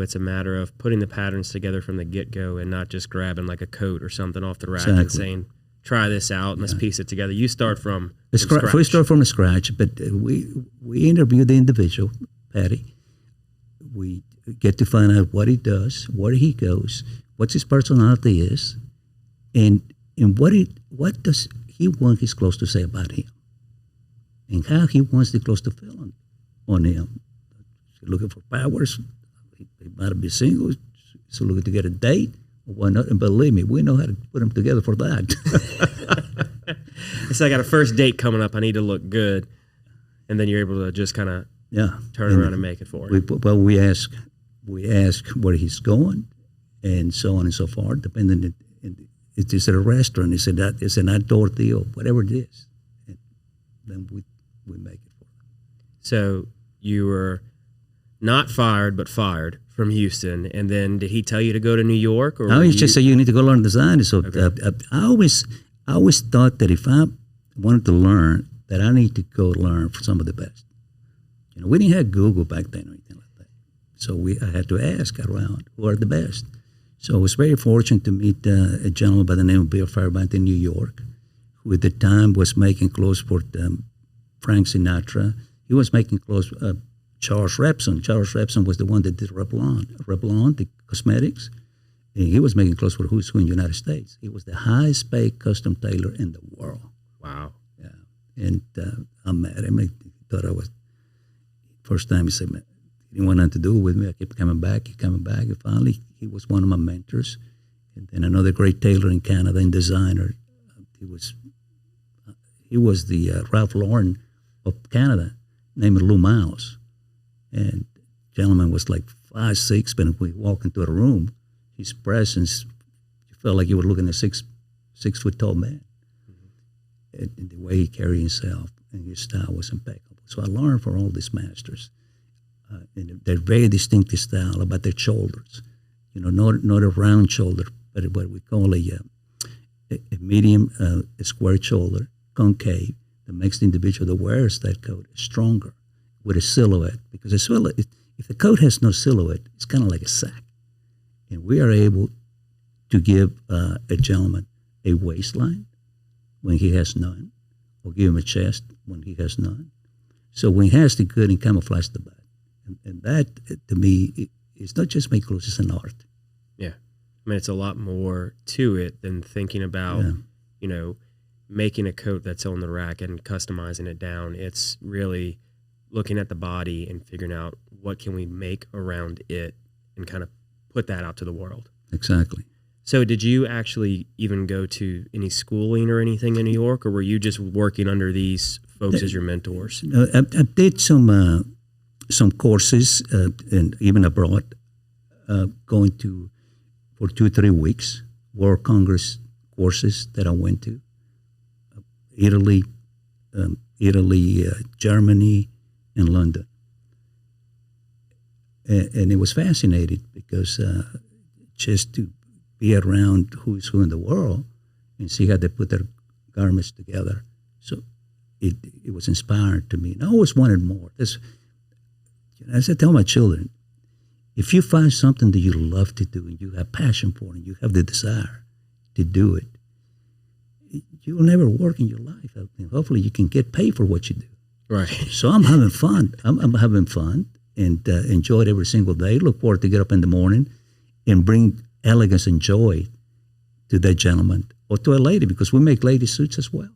It's a matter of putting the patterns together from the get-go and not just grabbing like a coat or something off the rack and saying, try this out and let's piece it together. You start from scratch. We start from scratch, but we interview the individual, Patty. We get to find out what he does, where he goes, what his personality is, and what does he want his clothes to say about him, and how he wants the clothes to feel on him. He's looking for powers. He might be single. He's looking to get a date. Why not? And believe me, we know how to put them together for that. So I got a first date coming up. I need to look good, and then you're able to just kind of turn around and make it for him. We ask where he's going, and so on and so forth. Depending, it's just at a restaurant. It's an outdoor deal, whatever it is, and then we make it for him. So you were not fired, but fired from Houston, and then did he tell you to go to New York? Or no, he just said you need to go learn design. So I always thought that if I wanted to learn, that I need to go learn from some of the best. We didn't have Google back then or anything like that, so I had to ask around who are the best. So I was very fortunate to meet a gentleman by the name of Bill Fairbank in New York, who at the time was making clothes for Frank Sinatra. He was making clothes. Charles Repson. Charles Repson was the one that did Revlon, the cosmetics. And he was making clothes for who's who in the United States. He was the highest paid custom tailor in the world. Wow. Yeah. And I met him. He thought I was, first time he said, man, he didn't want nothing to do with me. I kept coming back. And finally, he was one of my mentors. And then another great tailor in Canada and designer. He was the Ralph Lauren of Canada, named Lou Miles. And the gentleman was like 5'6", but if we walk into a room, his presence, you felt like you were looking at a 6-foot tall man. Mm-hmm. And the way he carried himself and his style was impeccable. So I learned from all these masters. And their very distinctive style about their shoulders. Not a round shoulder, but what we call a medium, a square shoulder, concave, that makes the individual that wears that coat stronger, with a silhouette, because if the coat has no silhouette, it's kind of like a sack. And we are able to give a gentleman a waistline when he has none, or give him a chest when he has none. So when he has the good and camouflage the bad. And that, to me, it's not just make clothes, it's an art. Yeah. I mean, it's a lot more to it than thinking about, making a coat that's on the rack and customizing it down. It's really looking at the body and figuring out what can we make around it and kind of put that out to the world. Exactly. So did you actually even go to any schooling or anything in New York, or were you just working under these folks as your mentors? I did some courses and even abroad, going to for 2-3 weeks, World Congress courses that I went to. Italy, Germany, and London. And it was fascinating because just to be around who's who in the world and see how they put their garments together. So it was inspiring to me. And I always wanted more. As I tell my children, if you find something that you love to do and you have passion for it and you have the desire to do it, you will never work in your life. Hopefully you can get paid for what you do. Right. So I'm having fun. I'm having fun and enjoy it every single day. Look forward to get up in the morning and bring elegance and joy to that gentleman or to a lady, because we make lady suits as well.